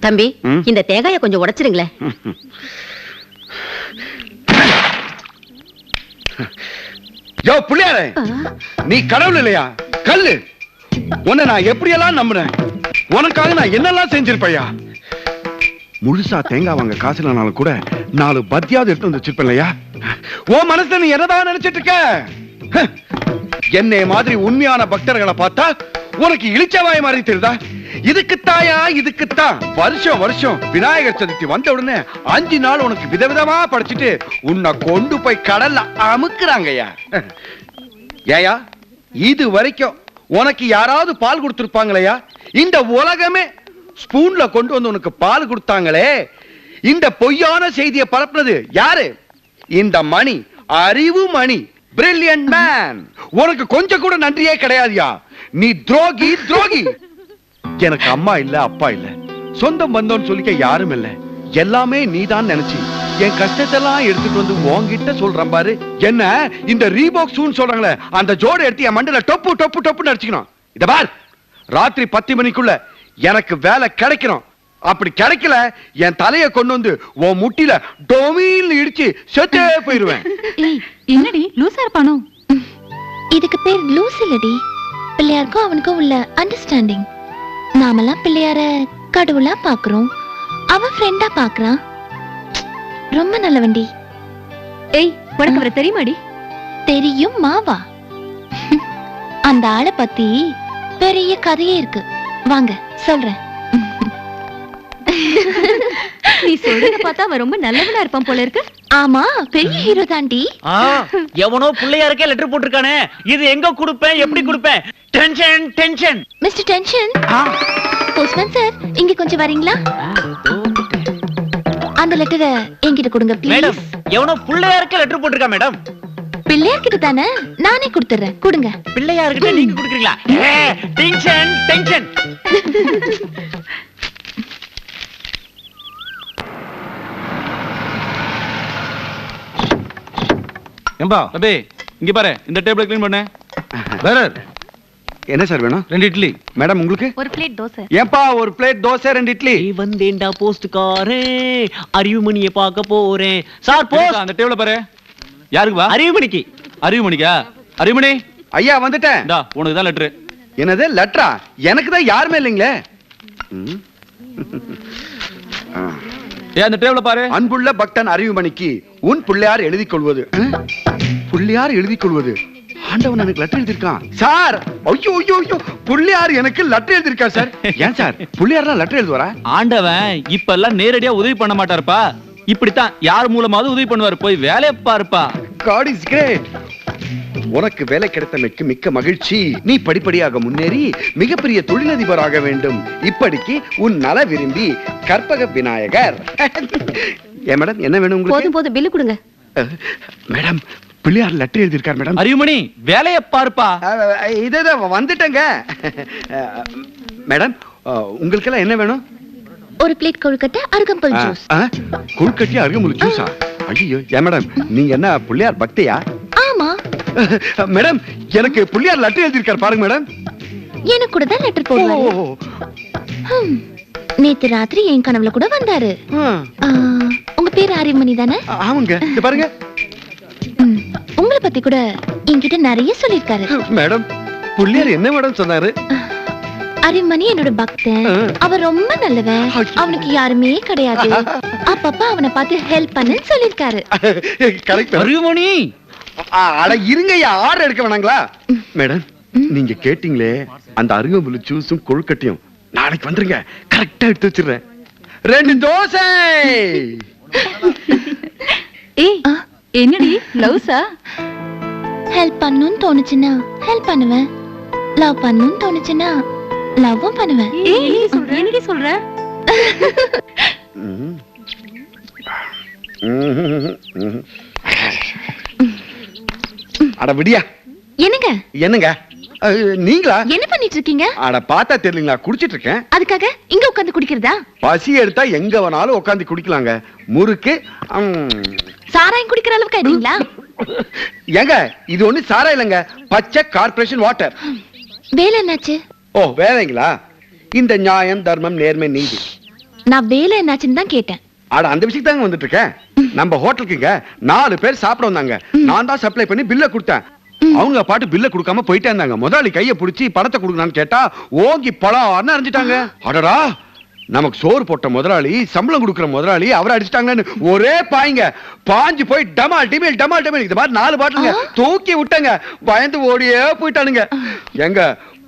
தம்பி இந்த தேங்காயை கொஞ்சம் உடைச்சிருங்களேன். யோ புள்ளியாரே, நீ கடவுள் இல்லையா? கல்லு. உன்னை நான் எப்படியெல்லாம் நம்புறேன். உனக்காக நான் என்னெல்லாம் செஞ்சிருப்பையா. முழுசா தேங்காய் வாங்க காசு இல்லைனாலும் கூட 4 பத்தியாவது எடுத்து வந்து வச்சிருப்பேன் இல்லையா? உன் மனசுல நீ என்னதான் நினைச்சிட்டு இருக்க? என்னை மாதிரி உண்மையான பக்தர்களை பார்த்தா உனக்கு இளிச்சவாய் மாதிரி தெரியுதா? இதுக்குத்தாயா, இதுக்குத்தான் வருஷம் வருஷம் விநாயகர் சதுர்த்தி வந்த உடனே 5 நாள் உனக்கு விதவிதமா படைச்சிட்டு உன்னை கொண்டு போய் கடல்ல அமுக்குறாங்கய்யா. ஏயா, இது வரைக்கும் உனக்கு யாராவது பால் கொடுத்திருப்பாங்களையா? இந்த உலகமே ஸ்பூன்ல கொண்டு வந்து உனக்கு பால் கொடுத்தாங்களே, இந்த பொய்யான செய்தியை பரப்புனது யாரு? இந்த மணி, அறிவு மணி, பிரில்லியன்ட் மேன். உனக்கு கொஞ்சம் கூட நன்றியே கிடையாதுயா. நீ துரோகி, துரோகி. எனக்கு அம்மா இல்ல, அப்பா இல்ல, சொந்தம் பந்தம்னு சொல்லிக்க யாரும் இல்ல. எல்லாமே நீதான் நினைச்சு என் கஷ்டத்தெல்லாம் எடுத்துட்டு வந்து உன்கிட்ட சொல்றேன் பாரு. என்ன இந்த ரீபாக் ஷூன்னு சொல்றாங்களே, அந்த ஜோடு எடுத்து என் மண்டையில டொப்பு டொப்பு டொப்புன்னு அடிச்சுக்கணும். இத பார், ராத்திரி 10 மணிக்குள்ள எனக்கு வேலை கிடைக்கணும். அப்படி கிடைக்கல என் தலையை கொண்டு வந்து உன் முட்டில டொமில் இடிச்சு செத்தே போயிருவேன். என்னடி லூசா இருப்பானோ? இதுக்கு பேர் லூஸ் இல்லடி, பிள்ளையாருக்கும் அவனுக்கும் உள்ள அண்டர்ஸ்டாண்டிங். நாமெல்லாம் பிள்ளையார கடவுளா பாக்குறோம், அவன் ஃப்ரெண்டா பாக்குறான். ரொம்ப நல்லவண்டி. ஏய், உனக்கு அவரை தெரியுமாடி? தெரியும் மாவா. அந்த ஆளை பத்தி பெரிய கதையே இருக்கு, வாங்க சொல்றேன். நீ சொல்றத பார்த்தா அவன் ரொம்ப நல்லவனா இருப்பான் போல இருக்கு. ஆமா, பெரிய ஹீரோ தாண்டி. எவனோ பிள்ளையாருக்கே லெட்டர் போட்டிருக்கானே, இது எங்க கொடுப்பேன், எப்படி கொடுப்பேன்? Tension tension. Mister tension, postman sir இங்க கொஞ்சம் வரீங்களா? அந்த லெட்டரை என்கிட்ட கொடுங்க ப்ளீஸ். மேடம், எவனோ பிள்ளையாருக்கே லெட்டர் போட்டிருக்கா மேடம். பிள்ளையார்கிட்ட தானே, நானே கொடுத்துறேன், கொடுங்க. பிள்ளையார்கிட்ட நீங்க கொடுக்குறீங்களா? Tension tension. ஏம்பா அபே, இங்க பாரு, இந்த டேபிளை க்ளீன் பண்ணு. வேற என்ன சார் வேணும்? 2 இட்லி. மேடம் உங்களுக்கு? ஒரு பிளேட் தோசை. ஏன்பா ஒரு பிளேட் தோசை 2 இட்லி. வந்தேன்டா போஸ்ட்காரே, அறிவுமணியை பார்க்க போறேன். Sir post. அந்த டேபிளை பாரு. யாருக்கு வா? அறிவுமணிக்கு. அறிவுமணிக்கா? அறிவுமணி ஐயா வந்துட்டேன். இந்தா, உனக்கு தான் லெட்டர். என்னது லெட்டரா? எனக்கு தான் யாருமே இல்லைங்களே. அந்த டேபிளை பாரு. அன்புள்ள பக்தன் அறிவுமணிக்கு உன் பிள்ளையார் எழுதிக் கொள்வது. பிள்ளையார் எழுதிக் கொள்வது. ஆண்டவன் எனக்கு லெட்டர் எழுதிருக்கான் சார். ஐயோ ஐயோ ஐயோ, பிள்ளையார் எனக்கு லெட்டர் எழுதிருக்கா சார். ஏன் சார் பிள்ளையார்லாம் லெட்டர் எழுதுவாரா? ஆண்டவன் இப்ப எல்லாம் நேரடியா உதவி பண்ண மாட்டாருப்பா. இப்படித்தான் யார் மூலமாவது உதவி பண்ணுவாரு. போய் வேலையை பாருப்பா. God is great. உனக்கு வேலை கிடைத்தமைக்கு மிக்க மகிழ்ச்சி. நீ படிப்படியாக முன்னேறி மிகப்பெரிய தொழிலதிபராக வேண்டும். இப்படிக்கு உன் நல விரும்பி கற்பக விநாயகர். ஏ மேடம், என்ன வேணும் உங்களுக்கு? போதும் போதும், பில்லு கொடுங்க. மேடம், பிள்ளையார் லெட்டர் எழுதிருக்கார் மேடம். அறிவுமணி, வேலையை பாருப்பா. இதே வந்துட்டேங்க. மேடம், உங்களுக்கெல்லாம் என்ன வேணும்? ஒரு பிளேட் கொழுக்கட்டை, அருகம்புல் ஜூஸ். கொழுக்கட்டை அருகம்புல் ஜூஸா? ஐயோ, ஏ மேடம், நீங்க என்ன பிள்ளையார் பக்தியா? ஆமா மேடம், எனக்கு பிள்ளையார் லெட்டர் எழுதிருக்கார் பாருங்க மேடம். எனக்கு கூட தான் லெட்டர் போடுவாரு. நேத்து ராத்திரி என் கனவுல கூட வந்தாரு. உங்க பேரு அறிவுமணி தானே? ஆமாங்க. இது பாருங்க. உங்களை பத்தி கூட என்கிட்ட நிறைய சொல்லிருக்காரு. மேடம், பிள்ளையார் என்ன மேடம் சொன்னாரு? அறிவுமணி என்னோட பக்தன், அவன் ரொம்ப நல்லவன், அவனுக்கு யாருமே கிடையாது, அப்பப்ப அவனை பார்த்து ஹெல்ப் பண்ணு சொல்லிருக்காரு. கரெக்ட். அறிவுமணி, அட இருங்கய்யா, ஆர்டர் எடுக்க வேணாங்களா? மேடம், நீங்க கேட்டீங்களே அந்த அருகம்புல் ஜூஸும் கொழுக்கட்டையும் நாளைக்கு வந்துருங்க. கரெக்டா எடுத்து வச்சிடுறேன். 2 தோசை. ஏய், என்னடி லவ்ஸா? ஹெல்ப் பண்ணனும்னு தோணுச்சுன்னா ஹெல்ப் பண்ணுவேன், லவ் பண்ணனும்னு தோணுச்சுன்னா லவ்வும் பண்ணுவேன். ஏய், என்னடி சொல்ற? அட விடியா. என்னங்க? என்னங்க நீங்களா? என்ன பண்ணிட்டு இருக்கீங்க? அட பார்த்தா தெரியலீங்களா, குடிச்சிட்டு இருக்கேன். அதுக்காக இங்க உட்கார்ந்து குடிக்கிறதா? பசி எடுத்தா எங்க வேணாலும் உட்கார்ந்து குடிக்கலாங்க. முறுக்கு சாராயம் குடிக்கிற அளவுக்கு ஆயிட்டீங்களா? ஏங்க, இது ஒண்ணு சாரா இல்லங்க, பச்சை கார்ப்பரேஷன் வாட்டர். வேலை என்னாச்சு? ஓ, வேலைங்களா? இந்த நியாயம், தர்மம், நேர்மை, நீதி நான் வேலை என்னாச்சுன்னு தான் கேட்டேன். ஆட அந்த விஷயத்துக்கு தாங்க வந்துட்டு இருக்கேன். நம்ம ஹோட்டலுக்குங்க 4 பேர் சாப்பிட வந்தாங்க. நான் தான் சப்ளை பண்ணி பில்ல கொடுத்தேன். அவங்க பாட்டு பில்ல கொடுக்காம போயிட்டே இருந்தாங்க. முதலாளி கையை பிடிச்சி பணத்தை கொடுக்கணும்னு கேட்டா ஓங்கி பழம் அரைஞ்சிட்டாங்க. அடடா, நமக்கு சோறு போட்ட முதலாளி, சம்பளம் கொடுக்கிற முதலாளி அவரை அடிச்சிட்டாங்கன்னு ஒரே பாய்ங்க. பாஞ்சு போய் டமால் டிமில் இது மாதிரி 4 பாட்டிலுங்க தூக்கி விட்டாங்க. பயந்து ஓடியே போயிட்டானுங்க. எங்க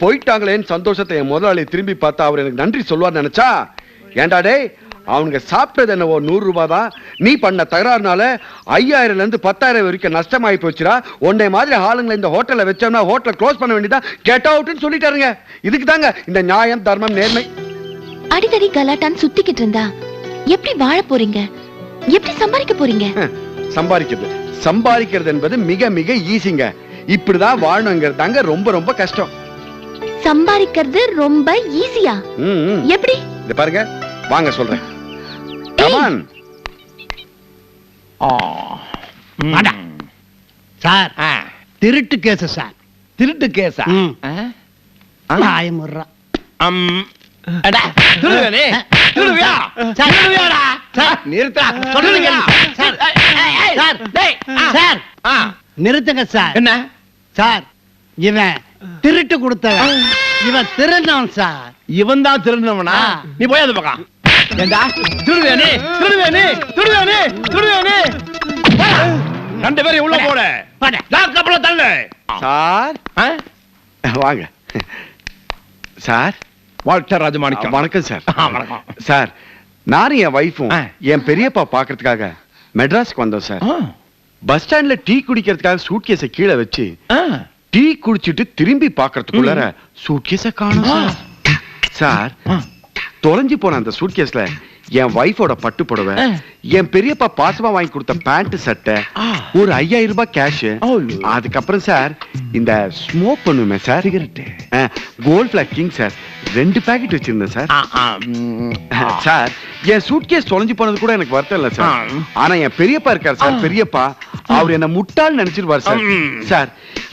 போயிட்டாங்களேன்னு சந்தோஷத்தை என் முதலாளி திரும்பி பார்த்தா அவர் எனக்கு நன்றி சொல்லுவார் நினைச்சா, ஏண்டா டேய் அவனுங்க சாப்பிட்டது என்னவோ 100 ரூபாய் தான், நீ பண்ண தகராறுனால 5000ல இருந்து 10,000 வரைக்கும் நஷ்டமாயி போச்சுடா. ஒன்னே மாதிரி ஆளுங்களை இந்த ஹோட்டல்ல வச்சோம்னா ஹோட்டலை க்ளோஸ் பண்ண வேண்டியதா, கெட் அவுட்னு சொல்லிட்டாருங்க. இதுக்கு தாங்க இந்த நியாயம், தர்மம், நேர்மை. அடிதடி கலாட்டான்னு சுத்திக்கிட்டு இருந்தா எப்படி வாழ போறீங்க? எப்படி சம்பாதிக்க போறீங்க? சம்பாதிக்கிறது என்பது மிக மிக ஈஸிங்க. இப்படிதான் வாழணுங்கிறது தாங்க ரொம்ப ரொம்ப கஷ்டம். சம்பாதிக்கிறது ரொம்ப ஈஸியா? எப்படி? இத பாருங்க, வாங்க சொல்றேன். கமான். சார், திருட்டு கேஸ் சார். திருட்டு கேஸா? ஆயமுறா நிறுத்துங்க சார். என்ன சார், இவன் திருட்டு கொடுத்தவன், இவன் திருநவன் சார். இவன் தான் திருநவனா? நீ போய் அது பக்கம். ஏண்டா திருவேனே திருவேனே திருவேனே திருவேனே, 2 பேரும் உள்ள போட. கப்பல தள்ளு சார். வாங்க சார். வால்டர் ராஜமாணிக்கம். வணக்கம் சார். வணக்கம் சார். நானும் என் வைஃபும் என் பெரியப்பா பாக்குறதுக்காக மெட்ராஸ்க்கு வந்தோம் சார். பஸ் ஸ்டாண்ட்ல டீ குடிக்கிறதுக்காக சூட்கேஸை கீழே வச்சு டீ குடிச்சிட்டு திரும்பி பாக்குறதுக்குள்ளார சூட்கேஸை காணோம் சார். தொலைஞ்சு போன அந்த சூட்கேஸ்ல என் வைஃபோட பட்டு புடவை, என் பெரியப்பா பாசமா வாங்கி கொடுத்த பேண்ட் சட்டை, ஒரு 5000 ரூபாய் கேஷ், அதுக்கப்புறம் சார் இந்த ஸ்மோக் பண்ணுமே sir cigarette, Gold Flake King sir 2 packet வச்சிருந்தேன் சார். சார், என் சூட்கேஸ் தொலைஞ்சு போனது கூட எனக்கு வருத்தம் இல்ல சார். ஆனா என் பெரியப்பா இருக்கார் சார், பெரியப்பா, அவர் என்ன முட்டாள் நினைச்சிருவார் சார். சார்,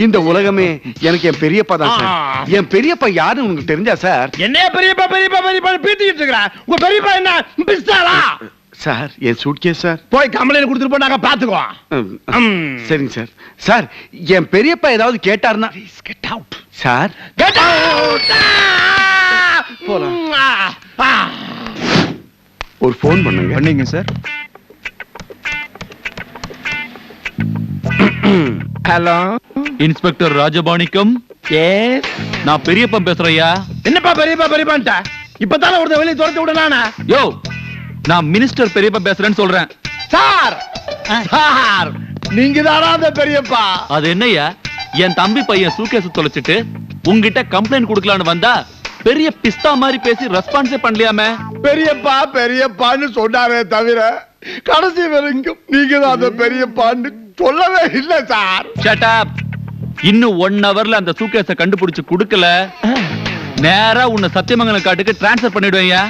இந்த உலகமே எனக்கு என் பெரியப்பா தான் சார். என் பெரியப்பா யாருன்னு உங்களுக்கு தெரிஞ்சா சார்? என்ன பெரியப்பா பெரியப்பா பெரியப்பா பீத்திட்டு இருக்கற? உங்க பெரியப்பா என்ன பிஸ்தாரா? சார், என் சூட்கேஸ் சார். போய் கம்ப்ளைண்ட் கொடுத்துட்டு போ, நாங்க பாத்துக்குவோம். சரிங்க சார். சார், என் பெரியப்பா ஏதாவது கேட்டாருன்னா get out sir. Get out. போலாம். ஒரு ஃபோன் பண்ணுங்க sir. Hello, inspector Rajapanikkam. Yes, நான் பெரியப்பா பேசுறையா. என்னப்பா பெரியப்பா பெரியப்பான்டா? இப்பதானே ஒருத்த வெளிய துரத்தி விடலானா? யோ, நான் மினிஸ்டர் பெரியப்பா பேசுறேன்னு சொல்றேன். சார் சார், நீங்க தானா அந்த பெரியப்பா? அது என்னய்யா, என் தம்பி பையன் சூட்கேஸ் தொலைச்சிட்டு உங்ககிட்ட கம்ப்ளைண்ட் கொடுக்கலான்னு வந்தா பெரிய பிஸ்தா மாதிரி பேசி ரெஸ்பான்ஸே பண்ணலையாமே. பெரியப்பா பெரியப்பான்னு சொன்னாரே தவிர கடைசி வரைக்கும் நீங்க தான் அந்த பெரியப்பான்னு சொல்லவே இல்ல சார். Shut up. இன்னும் 1 ஹவர்ல அந்த சூட்கேஸை கண்டுபிடிச்சு கொடுக்கல, நேரா உன்னை சத்தியமங்கலம் காட்டுக்கு டிரான்ஸ்ஃபர் பண்ணிடுவேயா.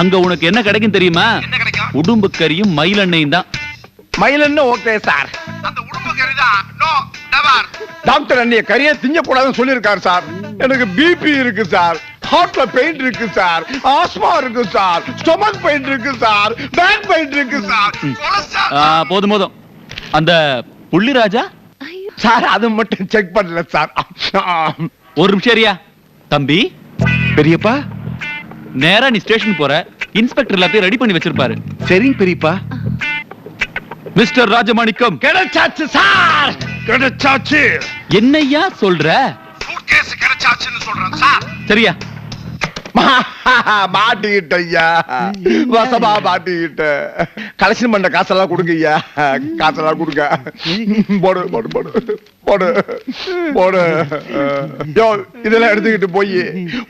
அங்க உனக்கு என்ன கிடைக்கும் தெரியுமா? உடும்பு கறியும் மயிலெண்ணையும் தான். மயிலன்னு ஓகே சார். அந்த உடும்பு கறி தான் நோ நெவர். டாக்டர் அண்ணிய கறியை திங்க கூடாதுன்னு சொல்லிருக்காரு சார். எனக்கு பிபி இருக்கு சார், ஹார்ட்ல பெயின் இருக்கு சார், ஆஸ்மா இருக்கு சார், ஸ்டொமக் பெயின் இருக்கு சார், பேக் பெயின் இருக்கு சார், கொலஸ்ட்ரால். போதும் போதும். அந்த புள்ளிராஜா சார், அது மட்டும் செக் பண்ணல சார். ஒரு நிமிஷம் ஏரியா. தம்பி பெரியப்பா, நேரா நீ ஸ்டேஷன் போற, இன்ஸ்பெக்டர் எல்லாத்தையும் ரெடி பண்ணி வச்சிருப்பாரு. சரிங்க பெரியப்பா. மிஸ்டர் ராஜமாணிக்கம். கிடைச்சாச்சு சார், கிடைச்சாச்சு. என்னையா சொல்ற? சூட்கேஸ் கிடைச்சாச்சுன்னு சொல்றேன் சார். சரியா? மாட்டிக்கிட்ட ஐயா, வசமா மாட்டிக்கிட்ட. கலெக்ஷன் பண்ண காசெல்லாம் கொடுங்க ஐயா, காசெல்லாம் கொடுங்க. போடு போடு போடு போடு போடு. இதெல்லாம் எடுத்துக்கிட்டு போய்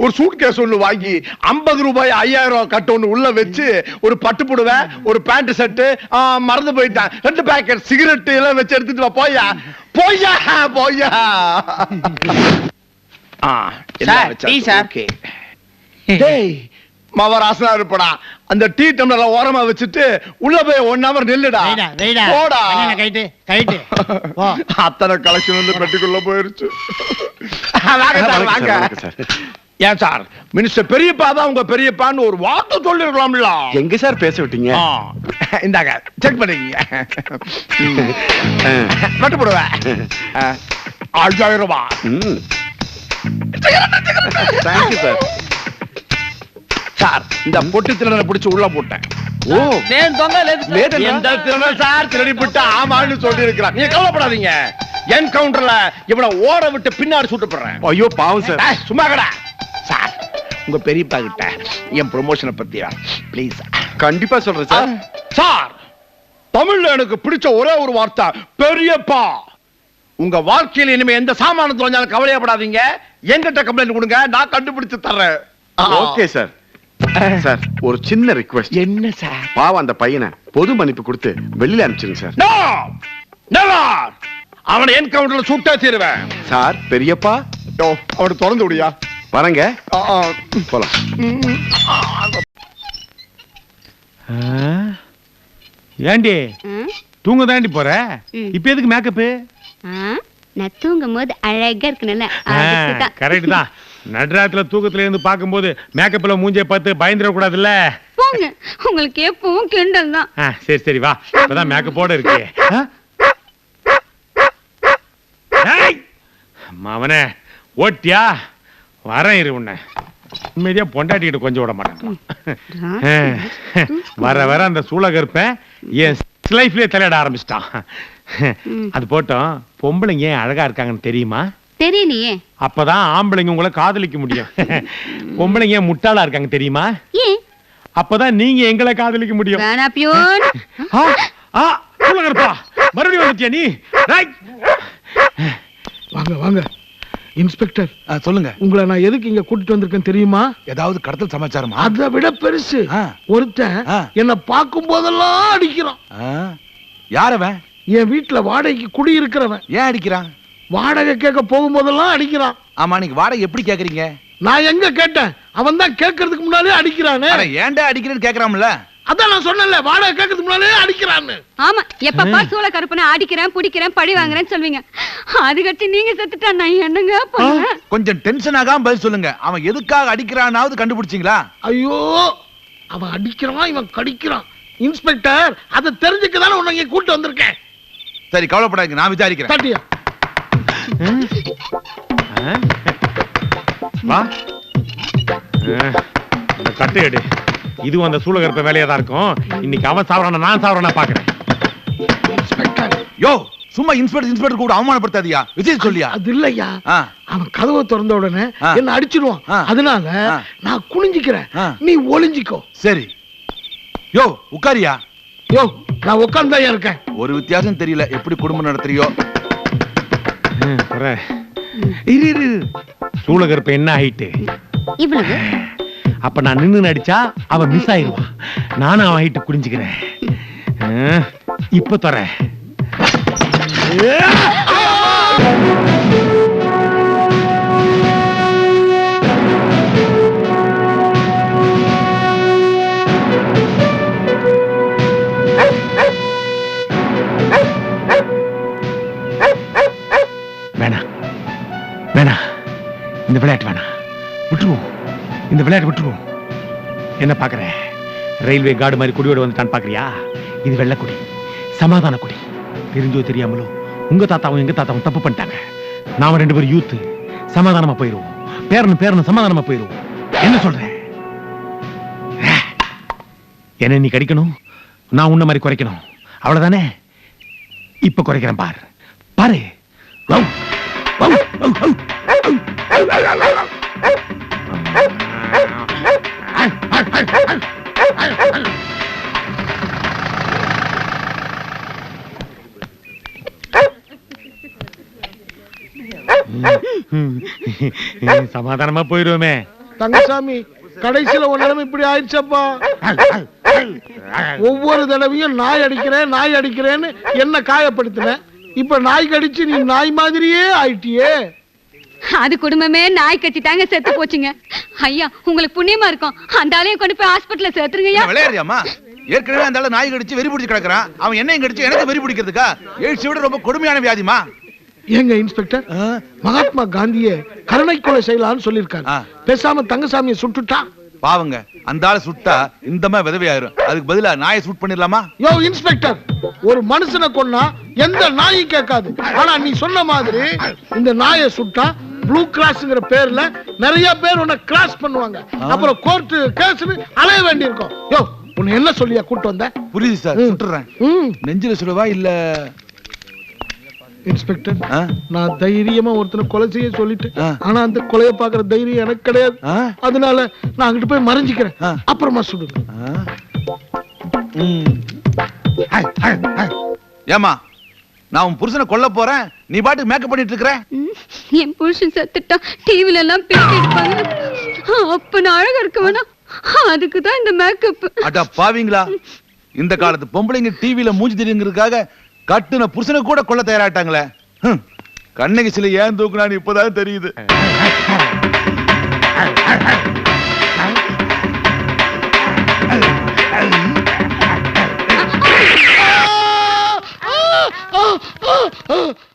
ஒரு சூட்கேஸ் ஒண்ணு வாங்கி 50 ரூபாய் 5000 ரூபாய் கட்டு ஒண்ணு உள்ள வச்சு ஒரு பட்டு புடவை, ஒரு பேண்ட் செட்டு, மறந்து போயிட்டேன் 2 பாக்கெட் சிகரெட் எல்லாம் வச்சு எடுத்துட்டு வா. போயா போயா போயா. டேய் மவராசனா இருப்படா, அந்த டீ டம்ளர்ல ஓரமா வச்சுட்டு உள்ள போய் 1 ஹவர் நில்லுடா. போடா. கைட்டு கைட்டு போ. அத்தனை கலெக்ஷன் வந்து பெட்டிக்குள்ள போயிருச்சு. வாங்க சார், வாங்க. ஏன் சார் மினிஸ்டர் பெரியப்பா தான் உங்க பெரியப்பான்னு ஒரு வார்த்தை சொல்லிருக்கலாம்ல. எங்க சார் பேச விட்டீங்க? இந்தாங்க செக் பண்ணிக்கங்க. நட்டு போடுவேன். 5000 ரூபாய். Thank you sir. சார் இந்த பொட்டி திருடனை பிடிச்சு உள்ள போட்டேன். ஓ எந்த திருடன் சார் திருடி விட்டு ஆமான்னு சொல்லி இருக்கிறான். நீங்க கவலைப்படாதீங்க. என்கவுண்டர்ல இவனை ஓட விட்டு பின்னாடி சுட்டு போடுறேன். ஐயோ பாவம் சார். சும்மா கடா சார். உங்க பெரியப்பா கிட்ட என் ப்ரொமோஷனை பத்தியா ப்ளீஸ். கண்டிப்பா சொல்றேன் சார். சார் தமிழ்ல எனக்கு பிடிச்ச ஒரே ஒரு வார்த்தை பெரியப்பா. உங்க வாழ்க்கையில இனிமே எந்த சாமானத்துல வந்தாலும் கவலையப்படாதீங்க. என்கிட்ட கம்ப்ளைண்ட் கொடுங்க, நான் கண்டுபிடிச்சு தர்றேன். Okay sir. சார் ஒரு சின்ன ரிக்வெஸ்ட். என்ன சார்? பாவம் அந்த பையனை பொது மன்னிப்பு கொடுத்து வெளியில அனுப்பிச்சிருங்க சார். No never. அவனை என்கவுண்டர்ல சுட்டே தீருவேன். சார் பெரியப்பா அவனை திறந்து விடியா. வரங்க போலாம். ஏண்டி தூங்க தாண்டி போற? இப்ப எதுக்கு மேக்கப்? நான் தூங்கும் போது அழகா இருக்கணும்ல. கரெக்ட் தான். நடுராத்துல தூக்கத்துல இருந்து பாக்கும்போது மேக்கப்ல மூஞ்சே பார்த்து பயந்துட கூடாதுல்ல. போங்க, உங்களுக்கு எப்பவும் கிண்டல் தான். சரி சரி வா, இப்பதான் மேக்கப்போட இருக்கு. அவனே ஓட்டியா வரேன் இரு. உன்னை உண்மையா பொண்டாட்டிக்கிட்டு கொஞ்சம் விட மாட்டேன். வர வர அந்த சூளகருப்பேன் என் லைஃப்லயே தலையிட ஆரம்பிச்சிட்டான். அது போட்டோம், பொம்பளைங்க ஏன் அழகா இருக்காங்கன்னு தெரியுமா? தெரியலையே. அப்பதான் ஆம்பளைங்க உங்களை காதலிக்க முடியும். பொம்பளைங்க ஏன் முட்டாளா இருக்காங்க தெரியுமா? ஏன்? அப்பதான் நீங்க எங்களை காதலிக்க முடியும். வேணா பியூன். சூளகருப்பா மறுபடியும் வந்துட்டியா நீ? வாங்க வாங்க இன்ஸ்பெக்டர். சொல்லுங்க. உங்களை நான் எதுக்கு இங்க கூட்டிட்டு வந்திருக்கேன் தெரியுமா? ஏதாவது கடத்தல் சமாச்சாரமா? அதை விட பெருசு. ஒருத்தன் என்ன பார்க்கும் போதெல்லாம் அடிக்கிறான். யாரவன்? என் வீட்டுல வாடகைக்கு குடி இருக்கிறவன். ஏன் அடிக்கிறான்? வாடகை கேட்க போகும்போதெல்லாம் அடிக்கிறான். ஆமா, நீங்க வாடகை எப்படி கேக்குறீங்க? நான் எங்க கேட்டேன், அவன் தான் கேட்கறதுக்கு முன்னாலே அடிக்கிறானே. ஏன்டா அடிக்கிறேன்னு கேக்குறான்ல. அதான் நான் சொன்னேன்ல, வாடகை கேட்கறதுக்கு முன்னாலே அடிக்கிறான்னு. ஆமா, எப்பப்பா சூள கருப்பனை அடிக்கிறேன் பிடிக்கிறேன் பழி வாங்குறேன்னு சொல்வீங்க. அது கட்டி நீங்க செத்துட்டா நான் என்னங்க பண்ணுவேன்? கொஞ்சம் டென்ஷன் ஆகாம பதில் சொல்லுங்க. அவன் எதுக்காக அடிக்கிறானாவது கண்டுபிடிச்சீங்களா? ஐயோ, அவன் அடிக்கிறான், இவன் கடிக்கிறான். இன்ஸ்பெக்டர், அதை தெரிஞ்சுக்க தானே உன்னை இங்க கூட்டு வந்திருக்கேன். சரி கவலைப்படாதீங்க, நான் விசாரிக்கிறேன். தட்டியா வா, கட்டு எடு. இதுவும் அந்த சூளகருப்ப வேலையா தான் இருக்கும். இன்னைக்கு அவன் சாவறான நான் சாவறானா பாக்குறேன். யோ, சும்மா இன்ஸ்பெக்டர் கூட அவமானப்படுத்தாதியா. விஜய் சொல்லியா? அது இல்லையா, அவன் கதவை திறந்த உடனே என்ன அடிச்சிடுவான். அதனால நான் குனிஞ்சிக்கிறேன், நீ ஒளிஞ்சிக்கோ. சரி. யோ உட்காரியா. யோ, நான் உட்கார்ந்தா இருக்கேன். ஒரு வித்தியாசம் தெரியல, எப்படி குடும்பம் நடத்துறியோ. சூளகருப்ப என்ன ஆயிட்டு இவ்வளவு? அப்ப நான் நின்னு அடிச்சா அவன் மிஸ் ஆயிடுவான். நானும் அவன் ஹைட்டு குடிஞ்சுக்கிறேன். இப்ப தர வேணாம் வேணாம், இந்த விளையாட்டு வேணாம், விட்டுருவோம். இந்த விளையாட்டு விட்டுருவோம். என்ன பாக்குற? ரயில்வே கார்டு மாதிரி குடியோட வந்துட்டான்னு பாக்குறியா? இது வெள்ளக்குடி, சமாதான குடி. தெரிஞ்சோ தெரியாமலோ உங்க தாத்தாவும் எங்க தாத்தாவும் தப்பு பண்ணிட்டாங்க. நாம 2 பேரும் யூத்து, சமாதானமா போயிருவோம். பேரனும் சமாதானமா போயிருவோம். என்ன சொல்ற? என்ன நீ கடிக்கணும், நான் உன்ன மாதிரி குறைக்கணும், அவ்வளவுதானே? இப்ப குறைக்கிறேன் பாரு பாரு. சமாதானமா போயிருவோமே. தங்கசாமி, கடைசியில ஒரு நிலைமை இப்படி ஆயிடுச்சப்பா. ஒவ்வொரு தடவையும் நாய் அடிக்கிறேன்னு என்ன காயப்படுத்தின. இப்ப நாய் கடிச்சு நீ நாய் மாதிரியே ஆயிட்டியே. அது குடும்பமே நாய் கட்சி தாங்க செத்து போச்சுங்க. ஐயா, உங்களுக்கு புண்ணியமா இருக்கும், அந்த ஆளையும் கொண்டு போய் ஹாஸ்பிடல்ல சேர்த்துருங்க. விளையாடுறியாமா? ஏற்கனவே அந்த நாய் கடிச்சு வெறி பிடிச்சு கிடக்குறான். அவன் என்னையும் கடிச்சு எனக்கு வெறி பிடிக்கிறதுக்கா? எய்ட்ஸ் விட ரொம்ப கொடுமையான வியாதிமா. ஏங்க இன்ஸ்பெக்டர், மகாத்மா காந்தியே கருணை கொலை செய்யலாம்னு சொல்லிருக்காரு. பேசாம தங்கசாமியை சுட்டுட்டா? பாவங்க, அந்த ஆளை சுட்டா இந்த மாதிரி விதவையாயிரும். அதுக்கு பதிலா நாயை சூட் பண்ணிடலாமா? யோ இன்ஸ்பெக்டர், ஒரு மனுஷனை கொன்னா எந்த நாயும் கேட்காது. ஆனா நீ சொன்ன மாதிரி இந்த நாயை சுட்டா ப்ளூ கிராஸ்ங்கிற பேர்ல நிறைய பேர் உன்னை கிராஸ் பண்ணுவாங்க. அப்புறம் கோர்ட் கேஸ் அலைய வேண்டி இருக்கும். யோ, உன்னை என்ன சொல்லியா கூட்டு வந்த? புரியுது சார், சுட்டுறேன். நெஞ்சில சுடுவா இல்ல? இன்ஸ்பெக்டர், நான் தைரியமா ஒருத்தனை கொலை செய்ய சொல்லிட்டேன். ஆனா அந்த கொலையை பாக்குற தைரியம் எனக்கு கிடையாது. அதனால நான் அங்கிட்டு போய் மறைஞ்சிக்கிறேன். அப்புறமா சுடுங்க. ஏமா, நான் உன் புருஷனை கொல்ல போறேன், நீ பாட்டுக்கு மேக்கப் பண்ணிட்டு இருக்கற? என் புருஷன் செத்துட்டா டிவில எல்லாம் பேட்டி எடுப்பாங்க. அப்ப நான் அழகா இருக்க வேணா, அதுக்குதான் இந்த மேக்கப். அட பாவீங்களா, இந்த காலத்து பொம்பளைங்க டிவில மூஞ்சி தெரியுங்கிறதுக்காக கட்டுன புருஷனை கூட கொல்ல தயாராட்டாங்களே. கண்ணகி சில ஏன் தூக்குனான்னு இப்பதான் தெரியுது. Ah!